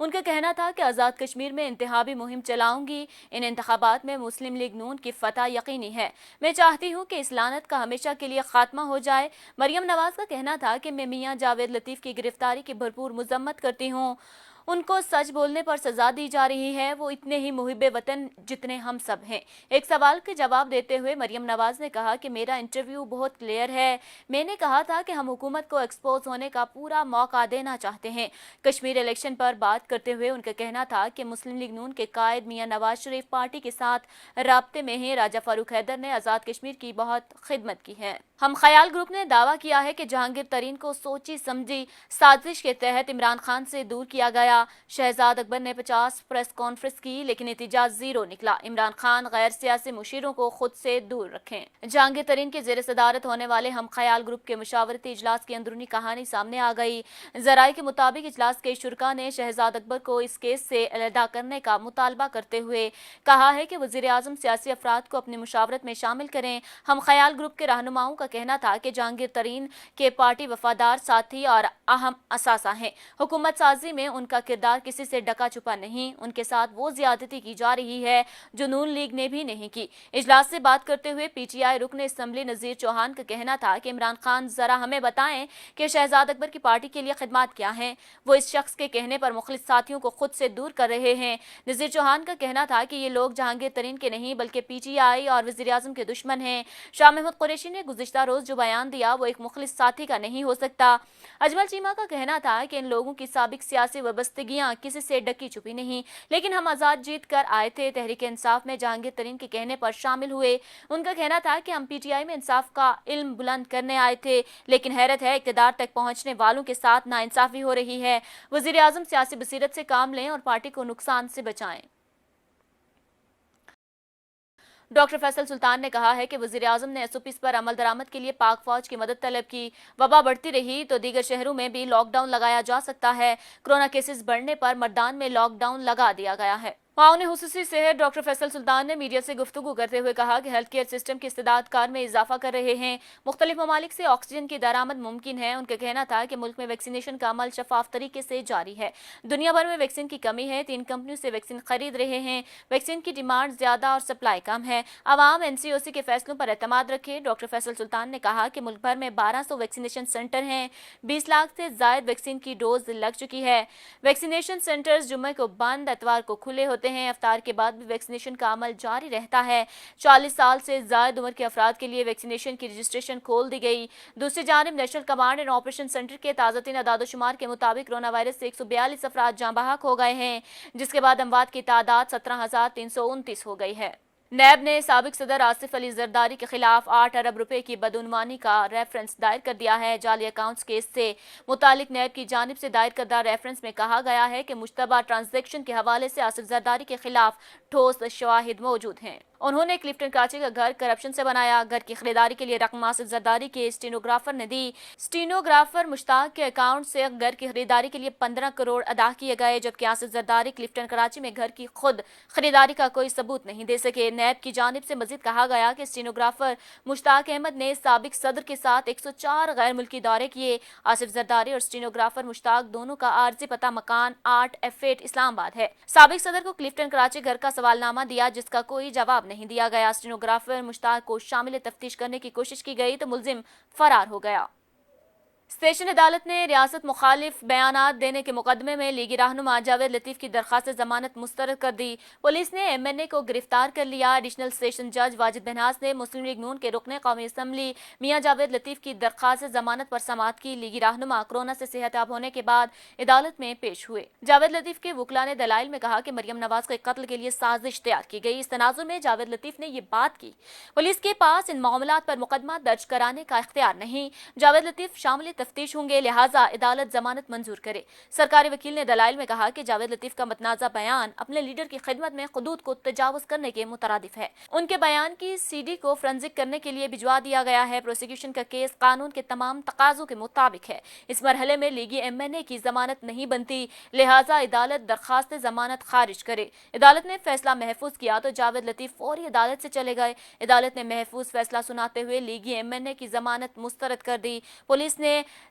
ان کا کہنا تھا کہ آزاد کشمیر میں انتخابی مہم چلاؤں گی، ان انتخابات میں مسلم لیگ نون کی فتح یقینی ہے، میں چاہتی ہوں کہ اس لعنت کا ہمیشہ کے لیے خاتمہ ہو جائے۔ مریم نواز کا کہنا تھا کہ میں میاں جاوید لطیف کی گرفتاری کی بھرپور مذمت کرتی ہوں، ان کو سچ بولنے پر سزا دی جا رہی ہے، وہ اتنے ہی محب وطن جتنے ہم سب ہیں۔ ایک سوال کے جواب دیتے ہوئے مریم نواز نے کہا کہ میرا انٹرویو بہت کلیئر ہے، میں نے کہا تھا کہ ہم حکومت کو ایکسپوز ہونے کا پورا موقع دینا چاہتے ہیں۔ کشمیر الیکشن پر بات کرتے ہوئے ان کا کہنا تھا کہ مسلم لیگ نون کے قائد میاں نواز شریف پارٹی کے ساتھ رابطے میں ہیں، راجہ فاروق حیدر نے آزاد کشمیر کی بہت خدمت کی ہے۔ ہم خیال گروپ نے دعویٰ کیا ہے کہ جہانگیر ترین کو سوچی سمجھی سازش کے تحت عمران خان سے دور کیا گیا۔ شہزاد اکبر نے 50 پریس کانفرنس کی لیکن نتیجہ زیرو نکلا۔ عمران خان غیر سیاسی مشیروں کو خود سے دور رکھیں۔ جہانگیر ترین کے زیر صدارت ہونے والے ہم خیال گروپ کے مشاورتی اجلاس کی اندرونی کہانی سامنے آ گئی۔ ذرائع کے مطابق اجلاس کے شرکاء نے شہزاد اکبر کو اس کیس سے علیحدہ کرنے کا مطالبہ کرتے ہوئے کہا ہے کہ وزیر اعظم سیاسی افراد کو اپنی مشاورت میں شامل کریں۔ ہم خیال گروپ کے رہنماؤں کا کہنا تھا کہ جہانگیر ترین کے پارٹی وفادار ساتھی اور اہم اثاثہ ہیں۔ حکومت سازی میں ان کا کردار کسی سے ڈکا چھپا نہیں، ان کے ساتھ وہ زیادتی کی جا رہی ہے جو نون لیگ نے بھی نہیں کی۔ اجلاس سے بات کرتے ہوئے پی ٹی آئی رکن اسمبلی نذیر چوہان کا کہنا تھا کہ عمران خان ذرا ہمیں بتائیں کہ شہزاد اکبر کی پارٹی کے لیے خدمات کیا ہیں، وہ اس شخص کے کہنے پر مخلص ساتھیوں کو خود سے دور کر رہے ہیں۔ نذیر چوہان کا کہنا تھا کہ یہ لوگ جہانگیر ترین کے نہیں بلکہ پی ٹی آئی اور وزیر اعظم کے دشمن ہیں۔ شاہ محمود قریشی نے گزشتہ روز جو بیان دیا وہ ایک مخلص ساتھی کا نہیں ہو سکتا۔ اجمل چیمہ کا کہنا تھا کہ ان لوگوں کی سابق سیاسی وابستگیاں کسی سے ڈکی چھپی نہیں، لیکن ہم آزاد جیت کر آئے تھے، تحریک انصاف میں جہانگیر ترین کے کہنے پر شامل ہوئے۔ ان کا کہنا تھا کہ ہم پی ٹی آئی میں انصاف کا علم بلند کرنے آئے تھے، لیکن حیرت ہے اقتدار تک پہنچنے والوں کے ساتھ ناانصافی ہو رہی ہے۔ وزیر اعظم سیاسی بصیرت سے کام لیں اور پارٹی کو نقصان سے بچائیں۔ ڈاکٹر فیصل سلطان نے کہا ہے کہ وزیر اعظم نے ایس او پیز پر عمل درآمد کے لیے پاک فوج کی مدد طلب کی۔ وبا بڑھتی رہی تو دیگر شہروں میں بھی لاک ڈاؤن لگایا جا سکتا ہے۔ کورونا کیسز بڑھنے پر مردان میں لاک ڈاؤن لگا دیا گیا ہے۔ معاون خصوصی صحت ڈاکٹر فیصل سلطان نے میڈیا سے گفتگو کرتے ہوئے کہا کہ ہیلتھ کیئر سسٹم کی استعداد کار میں اضافہ کر رہے ہیں، مختلف ممالک سے آکسیجن کی درآمد ممکن ہے۔ ان کا کہنا تھا کہ ملک میں ویکسینیشن کا عمل شفاف طریقے سے جاری ہے۔ دنیا بھر میں ویکسین کی کمی ہے، 3 کمپنیوں سے ویکسین خرید رہے ہیں، ویکسین کی ڈیمانڈ زیادہ اور سپلائی کم ہے۔ عوام این سی او سی کے فیصلوں پر اعتماد رکھے۔ ڈاکٹر فیصل سلطان نے کہا کہ ملک بھر میں 1200 ویکسینیشن سینٹر ہیں، 20 لاکھ سے زائد ویکسین کی ڈوز لگ چکی ہے۔ ویکسینیشن سینٹرز جمعے کو بند، اتوار کو کھلے ہوتے ہیں۔ افطار کے بعد بھی ویکسینیشن کا عمل جاری رہتا ہے۔ 40 سال سے زائد عمر کے افراد کے لیے ویکسینیشن کی رجسٹریشن کھول دی گئی۔ دوسری جانب national command and operation centre کے تازہ ترین اعداد و شمار کے مطابق کورونا وائرس سے 142 افراد جاں بحق ہو گئے ہیں، جس کے بعد اموات کی تعداد 17,329 ہو گئی ہے۔ نیب نے سابق صدر آصف علی زرداری کے خلاف 8 ارب روپے کی بدعنوانی کا ریفرنس دائر کر دیا ہے۔ جعلی اکاؤنٹس کیس سے متعلق نیب کی جانب سے دائر کردہ ریفرنس میں کہا گیا ہے کہ مشتبہ ٹرانزیکشن کے حوالے سے آصف زرداری کے خلاف ٹھوس شواہد موجود ہیں۔ انہوں نے کلفٹن کراچی کا گھر کرپشن سے بنایا۔ گھر کی خریداری کے لیے رقم آصف زرداری کے اسٹینوگرافر نے دی۔ اسٹینوگرافر مشتاق کے اکاؤنٹ سے گھر کی خریداری کے لیے 15 کروڑ ادا کیے گئے، جبکہ آصف زرداری کلفٹن کراچی میں گھر کی خود خریداری کا کوئی ثبوت نہیں دے سکے۔ نیب کی جانب سے مزید کہا گیا کہ اسٹینوگرافر مشتاق احمد نے سابق صدر کے ساتھ 104 غیر ملکی دورے کیے۔ آصف زرداری اور اسٹینوگرافر مشتاق دونوں کا عارضی پتہ مکان 8F8 اسلام آباد ہے۔ سابق صدر کو کلفٹن کراچی گھر کا سوالنامہ دیا جس کا کوئی جواب نہیں دیا گیا۔ اسٹینوگرافر مشتاق کو شامل تفتیش کرنے کی کوشش کی گئی تو ملزم فرار ہو گیا۔ سیشن عدالت نے ریاست مخالف بیانات دینے کے مقدمے میں لیگی رہنما جاوید لطیف کی درخواست ضمانت مسترد کر دی۔ پولیس نے ایم این اے کو گرفتار کر لیا۔ ایڈیشنل سیشن جج واجد بنہاس نے مسلم لیگ نون کے رکن قومی اسمبلی میاں جاوید لطیف کی درخواست ضمانت پر سماعت کی۔ لیگی رہنما کورونا سے صحت یاب ہونے کے بعد عدالت میں پیش ہوئے۔ جاوید لطیف کے وکلاء نے دلائل میں کہا کہ مریم نواز کے قتل کے لیے سازش تیار کی گئی۔ اس تناظر میں جاوید لطیف نے یہ بات کی، پولیس کے پاس ان معاملات پر مقدمہ درج کرانے کا اختیار نہیں، جاوید لطیف شامل تفتیش ہوں گے، لہٰذا عدالت ضمانت منظور کرے۔ سرکاری وکیل نے دلائل میں کہا کہ جاوید لطیف کا متنازع بیان اپنے لیڈر کی خدمت میں حدود کو تجاوز کرنے کے مترادف ہے۔ ان کے بیان کی سی ڈی کو فرنزک کرنے کے لیے بھجوا دیا گیا ہے۔ پروسیکیوشن کا کیس قانون کے تمام تقاضوں کے مطابق ہے۔ اس مرحلے میں لیگی ایم این اے کی ضمانت نہیں بنتی، لہٰذا عدالت درخواست ضمانت خارج کرے۔ عدالت نے فیصلہ محفوظ کیا تو جاوید لطیف فوری عدالت سے چلے گئے۔ عدالت نے محفوظ فیصلہ سناتے ہوئے لیگی ایم این اے کی ضمانت مسترد کر دی۔ پولیس نے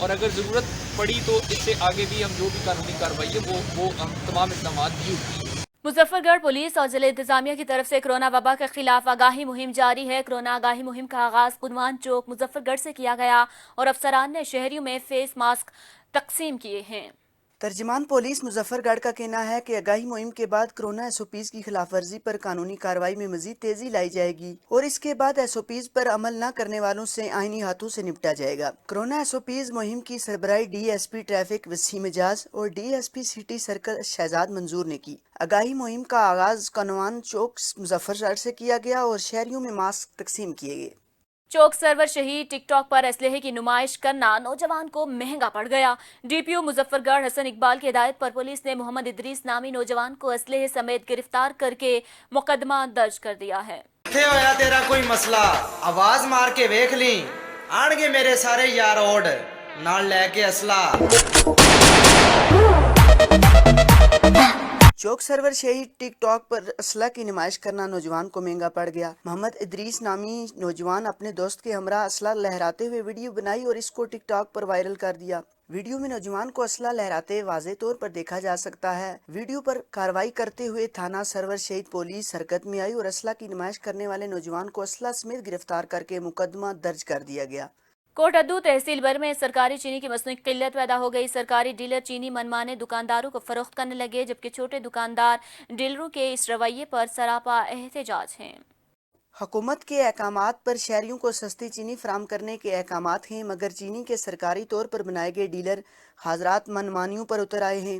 اور اگر ضرورت پڑی تو اس سے آگے بھی ہم جو بھی قانونی کارروائی ہے وہ ہم تمام اقدامات بھی اٹھائیں گے۔ مظفر گڑھ پولیس اور ضلع انتظامیہ کی طرف سے کورونا وبا کے خلاف آگاہی مہم جاری ہے۔ کورونا آگاہی مہم کا آغاز قنوان چوک مظفر گڑھ سے کیا گیا اور افسران نے شہریوں میں فیس ماسک تقسیم کیے ہیں۔ ترجمان پولیس مظفر گڑھ کا کہنا ہے کہ آگاہی مہم کے بعد کورونا ایس او پیز کی خلاف ورزی پر قانونی کارروائی میں مزید تیزی لائی جائے گی اور اس کے بعد ایس او پیز پر عمل نہ کرنے والوں سے آئینی ہاتھوں سے نپٹا جائے گا۔ کورونا ایس او پیز مہم کی سربراہی D S P traffic Waseem Ejaz اور D S P city circle Shahzad Manzoor نے کی۔ آگاہی مہم کا آغاز قنوان چوک مظفر گڑھ سے کیا گیا اور شہریوں میں ماسک تقسیم کیے گئے۔ چوک سرور شہید ٹک ٹاک پر اسلحے کی نمائش کرنا نوجوان کو مہنگا پڑ گیا۔ ڈی پی او مظفر گڑھ حسن اقبال کی ہدایت پر پولیس نے محمد ادریس نامی نوجوان کو اسلحے سمیت گرفتار کر کے مقدمہ درج کر دیا ہے۔ ہویا تیرا کوئی مسئلہ آواز مار کے ویکھ لی آن گے میرے سارے یار اوڈ نال لے کے اسلحہ۔ چوک سرور شہید ٹک ٹاک پر اسلحہ کی نمائش کرنا نوجوان کو مہنگا پڑ گیا۔ محمد ادریس نامی نوجوان اپنے دوست کے ہمراہ اسلحہ لہراتے ہوئے ویڈیو بنائی اور اس کو ٹک ٹاک پر وائرل کر دیا۔ ویڈیو میں نوجوان کو اسلحہ لہراتے واضح طور پر دیکھا جا سکتا ہے۔ ویڈیو پر کارروائی کرتے ہوئے تھانہ سرور شہید پولیس حرکت میں آئی اور اسلحہ کی نمائش کرنے والے نوجوان کو اسلحہ سمیت گرفتار کر کے مقدمہ درج کر دیا گیا۔ کوٹ ادو تحصیل بر میں سرکاری چینی کی مصنوعی قلت پیدا ہو گئی۔ سرکاری ڈیلر چینی منمانے دکانداروں کو فروخت کرنے لگے، جبکہ چھوٹے دکاندار ڈیلروں کے اس رویے پر سراپا احتجاج ہیں۔ حکومت کے احکامات پر شہریوں کو سستی چینی فراہم کرنے کے احکامات ہیں، مگر چینی کے سرکاری طور پر بنائے گئے ڈیلر حضرات منمانیوں پر اتر آئے ہیں۔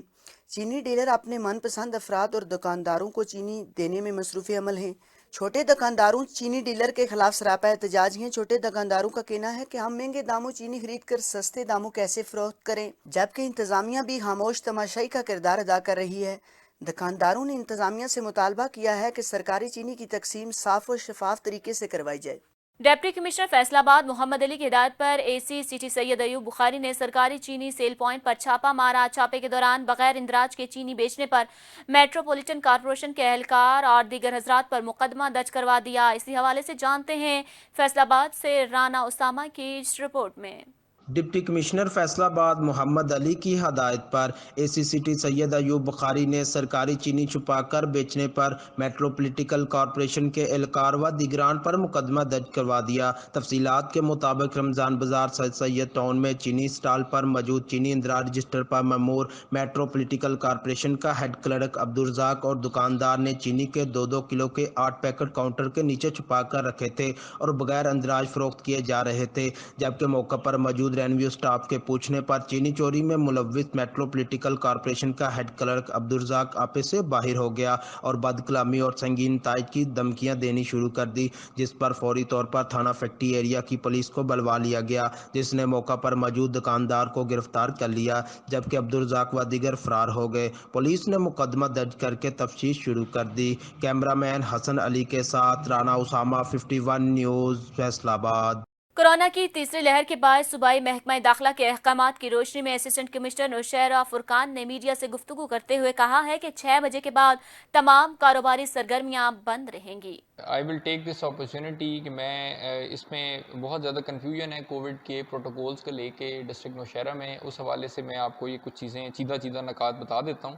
چینی ڈیلر اپنے من پسند افراد اور دکانداروں کو چینی دینے میں مصروف عمل ہیں۔ چھوٹے دکانداروں چینی ڈیلر کے خلاف سراپا احتجاج ہیں۔ چھوٹے دکانداروں کا کہنا ہے کہ ہم مہنگے داموں چینی خرید کر سستے داموں کیسے فروخت کریں، جبکہ انتظامیہ بھی خاموش تماشائی کا کردار ادا کر رہی ہے۔ دکانداروں نے انتظامیہ سے مطالبہ کیا ہے کہ سرکاری چینی کی تقسیم صاف و شفاف طریقے سے کروائی جائے۔ ڈپٹی کمشنر فیصل آباد محمد علی کی ہدایت پر اے سی سٹی سید ایوب بخاری نے سرکاری چینی سیل پوائنٹ پر چھاپا مارا۔ چھاپے کے دوران بغیر اندراج کے چینی بیچنے پر میٹروپولیٹن کارپوریشن کے اہلکار اور دیگر حضرات پر مقدمہ درج کروا دیا۔ اسی حوالے سے جانتے ہیں فیصل آباد سے رانا اسامہ کی اس رپورٹ میں۔ ڈپٹی کمشنر فیصل آباد محمد علی کی ہدایت پر اے سی سٹی سید ایوب بخاری نے سرکاری چینی چھپا کر بیچنے پر میٹروپولیٹن کارپوریشن کے اہلکار و دیگران پر مقدمہ درج کروا دیا۔ تفصیلات کے مطابق رمضان بازار سید ٹاؤن میں چینی سٹال پر موجود چینی اندراج رجسٹر پر مامور میٹروپولیٹن کارپوریشن کا ہیڈ کلرک عبدالرزاق اور دکاندار نے چینی کے 2-2 کلو کے 8 پیکٹ کاؤنٹر کے نیچے چھپا کر رکھے تھے اور بغیر اندراج فروخت کیے جا رہے تھے، جبکہ موقع پر موجود رینویو سٹاف کے پوچھنے پر چینی چوری میں ملوث میٹروپولیٹن کارپوریشن کا ہیڈ کلرک عبدالرزاق آپے سے باہر ہو گیا اور بد کلامی اور سنگین نتائج کی دھمکیاں دینی شروع کر دی، جس پر فوری طور پر تھانہ فیکٹری ایریا کی پولیس کو بلوا لیا گیا، جس نے موقع پر موجود دکاندار کو گرفتار کر لیا، جبکہ عبدالرزاق و دیگر فرار ہو گئے۔ پولیس نے مقدمہ درج کر کے تفتیش شروع کر دی۔ کیمرہ مین حسن علی کے ساتھ رانا اسامہ، 51 نیوز، فیصل آباد۔ کورونا کی تیسری لہر کے باعث صوبائی محکمہ داخلہ کے احکامات کی روشنی میں اسسٹنٹ کمشنر نوشیرہ فرقان نے میڈیا سے گفتگو کرتے ہوئے کہا ہے کہ 6 بجے کے بعد تمام کاروباری سرگرمیاں بند رہیں گی۔ آئی ول ٹیک دس اپرچونٹی کہ میں اس میں بہت زیادہ کنفیوژن ہے کووڈ کے پروٹوکولز کو لے کے ڈسٹرکٹ نوشیرہ میں، اس حوالے سے میں آپ کو یہ کچھ چیزیں چیدہ نکات بتا دیتا ہوں۔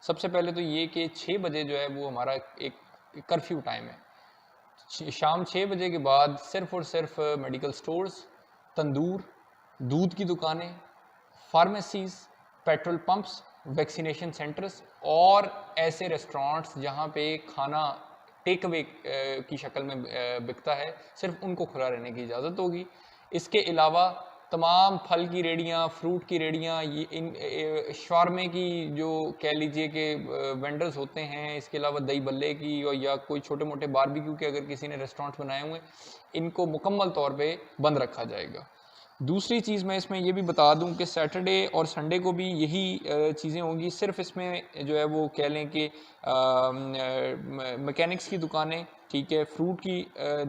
سب سے پہلے تو یہ کہ 6 بجے جو ہے وہ ہمارا ایک کرفیو ٹائم ہے۔ شام 6 بجے کے بعد صرف اور صرف میڈیکل سٹورز، تندور، دودھ کی دکانیں، pharmacies, petrol pumps, vaccination centres اور ایسے ریسٹورانٹس جہاں پہ کھانا ٹیک اوے کی شکل میں بکتا ہے، صرف ان کو کھلا رہنے کی اجازت ہوگی۔ اس کے علاوہ تمام پھل کی ریڑیاں، فروٹ کی ریڑیاں، شورمے کی جو کہہ لیجئے کہ وینڈرز ہوتے ہیں، اس کے علاوہ دہی بلے کی یا کوئی چھوٹے موٹے باربیکیو کے اگر کسی نے ریسٹورانٹس بنائے ہوئے، ان کو مکمل طور پہ بند رکھا جائے گا۔ دوسری چیز میں اس میں یہ بھی بتا دوں کہ سیٹرڈے اور سنڈے کو بھی یہی چیزیں ہوں گی، صرف اس میں جو ہے وہ کہہ لیں کہ میکینکس کی دکانیں، ٹھیک ہے، فروٹ کی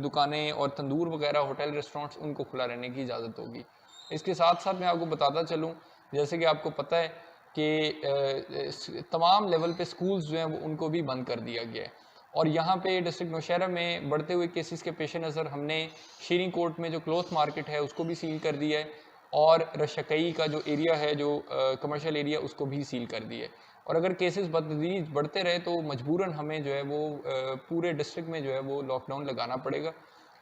دکانیں اور تندور وغیرہ ہوٹل ریسٹورانٹس ان کو کھلا رہنے کی اجازت ہوگی۔ اس کے ساتھ ساتھ میں آپ کو بتاتا چلوں، جیسے کہ آپ کو پتہ ہے کہ تمام لیول پہ سکولز جو ہیں وہ ان کو بھی بند کر دیا گیا ہے، اور یہاں پہ ڈسٹرکٹ نوشیرہ میں بڑھتے ہوئے کیسز کے پیش نظر ہم نے شیریں کوٹ میں جو کلوتھ مارکیٹ ہے اس کو بھی سیل کر دیا ہے، اور رشکئی کا جو ایریا ہے، جو کمرشل ایریا، اس کو بھی سیل کر دیے. اور اگر کیسز بتدریج بڑھتے رہے تو مجبوراً ہمیں جو ہے وہ پورے ڈسٹرکٹ میں جو ہے وہ لاک ڈاؤن لگانا پڑے گا.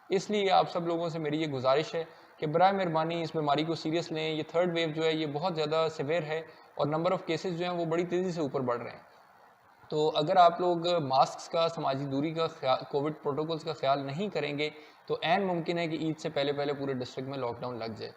اس لیے آپ سب لوگوں سے میری یہ گزارش ہے کہ برائے مہربانی اس بیماری کو سیریس لیں. یہ تھرڈ ویو جو ہے یہ بہت زیادہ سیویئر ہے اور نمبر آف کیسز جو ہیں وہ بڑی تیزی سے اوپر بڑھ رہے ہیں. تو اگر آپ لوگ ماسکس کا، سماجی دوری کا خیال، کووڈ پروٹوکولز کا خیال نہیں کریں گے تو عین ممکن ہے کہ عید سے پہلے پورے ڈسٹرکٹ میں لاک ڈاؤن لگ جائے.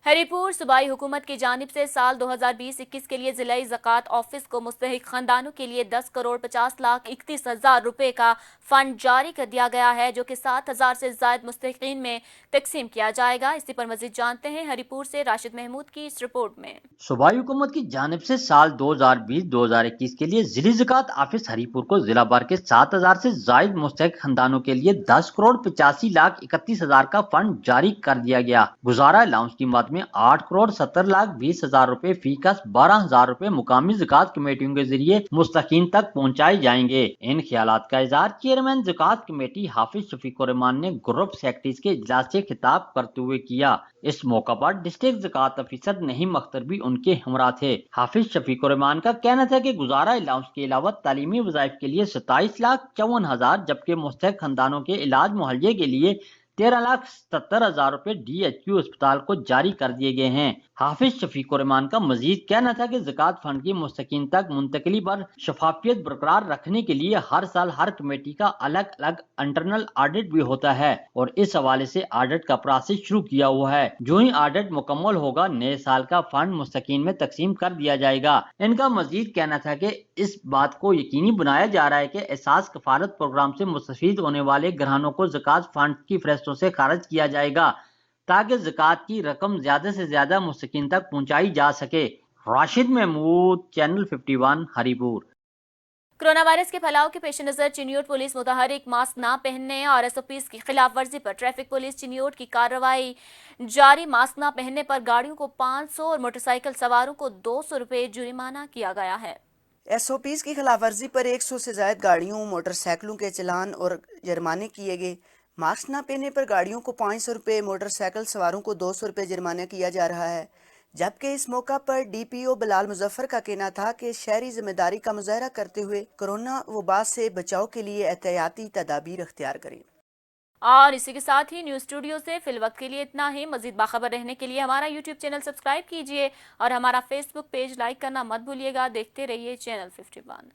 ہری پور صوبائی حکومت کی جانب سے سال 2020-21 کے لیے ضلعی زکوٰۃ آفس کو مستحق خاندانوں کے لیے 10,50,31,000 روپے کا فنڈ جاری کر دیا گیا ہے، جو کہ 7,000 سے زائد مستحقین میں تقسیم کیا جائے گا. اسی پر مزید جانتے ہیں ہری پور سے راشد محمود کی اس رپورٹ میں. صوبائی حکومت کی جانب سے سال 2020-2021 کے لیے ضلعی زکوٰۃ آفس ہری پور کو ضلع بھر کے 7,000 سے زائد مستحق خاندانوں کے لیے 10,85,31,000 کا فنڈ جاری کر دیا گیا. گزارہ الاؤنس کی مد میں 8,70,20,000 روپے فی کس 12,000 روپے مقامی زکوٰۃ کمیٹیوں کے ذریعے مستحقین تک پہنچائے جائیں گے. ان خیالات کا اظہار چیئرمین زکوٰۃ کمیٹی حافظ شفیق الرحمان نے گروپ سیکرٹریز کے اجلاس سے خطاب کرتے ہوئے کیا. اس موقع پر ڈسٹرکٹ زکوٰۃ افیسر نعیم اختر بھی ان کے ہمراہ تھے. حافظ شفیق الرحمان کا کہنا تھا کہ گزارہ الاؤنس کے علاوہ تعلیمی وظائف کے لیے 27,54,000 جبکہ مستحق خاندانوں کے علاج معالجے کے لیے 13,77,000 روپے DHQ اسپتال کو جاری کر دیے گئے ہیں. حافظ شفیق الرحمان کا مزید کہنا تھا کہ زکوٰۃ فنڈ کی مستحقین تک منتقلی پر شفافیت برقرار رکھنے کے لیے ہر سال ہر کمیٹی کا الگ الگ انٹرنل آڈٹ بھی ہوتا ہے اور اس حوالے سے آڈٹ کا پروسیس شروع کیا ہوا ہے. جو ہی آڈٹ مکمل ہوگا نئے سال کا فنڈ مستحقین میں تقسیم کر دیا جائے گا. ان کا مزید کہنا تھا کہ اس بات کو یقینی بنایا جا رہا ہے کہ احساس کفالت پروگرام سے مستفید ہونے والے گراہنوں کو زکوٰۃ فنڈ کی فہرستوں سے خارج کیا جائے گا تاکہ زکوٰۃ کی رقم زیادہ سے زیادہ مستحقین تک پہنچائی جا سکے. راشد محمود، چینل 51 ہری پور. کرونا وائرس کے پھیلاؤ کے پیش نظر چنیوٹ پولیس متحرک ماسک نہ پہننے اور SOPs کی خلاف ورزی پر ٹریفک پولیس چنیوٹ کی کارروائی جاری. ماسک نہ پہننے پر گاڑیوں کو 500 اور موٹر سائیکل سواروں کو 200 روپے جرمانہ کیا گیا ہے. SOPs کی خلاف ورزی پر 100 سے زائد گاڑیوں، موٹر سائیکلوں کے چلان اور جرمانے کیے گئے. ماسک نہ پہننے پر گاڑیوں کو 500 روپے، موٹر سائیکل سواروں کو 200 روپے جرمانہ کیا جا رہا ہے. جبکہ اس موقع پر DPO بلال مظفر کا کہنا تھا کہ شہری ذمہ داری کا مظاہرہ کرتے ہوئے کورونا وبا سے بچاؤ کے لیے احتیاطی تدابیر اختیار کریں. اور اسی کے ساتھ ہی نیوز اسٹوڈیو سے فی الوقت کے لیے اتنا ہی. مزید باخبر رہنے کے لیے ہمارا YouTube چینل سبسکرائب کیجیے اور ہمارا Facebook پیج لائک کرنا مت بھولیے گا. دیکھتے رہیے چینل 51.